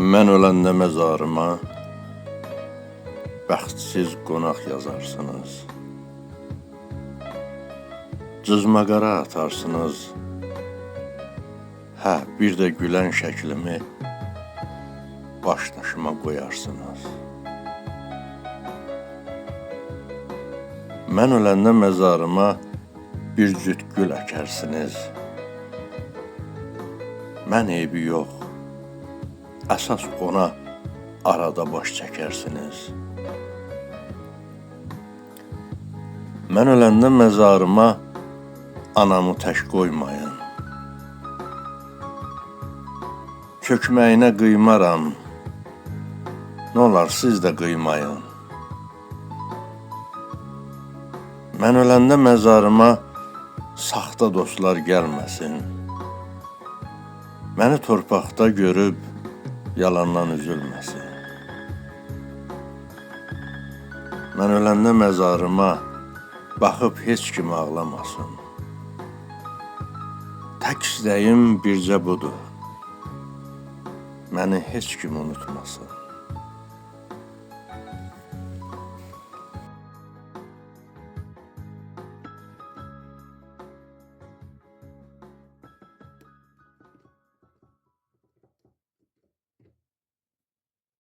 Mən öləndə məzarıma bəxtsiz qonaq yazarsınız. Cızmaqara atarsınız. Hə, bir də gülən şəklimi baş daşıma qoyarsınız. Mən öləndə məzarıma bir cüt gül əkərsiniz. Mən eybi yox, əsas ona arada baş çəkərsiniz. Mən öləndə məzarıma anamı tək qoymayın. Kökməyinə qıymaram, nə olar siz də qıymayın. Mən öləndə məzarıma saxta dostlar gəlməsin. Məni torpaqda görüb yalandan üzülməsin. Mən öləndə məzarıma baxıb heç kim ağlamasın. Tək istəyim bircə budur. Məni heç kim unutmasın.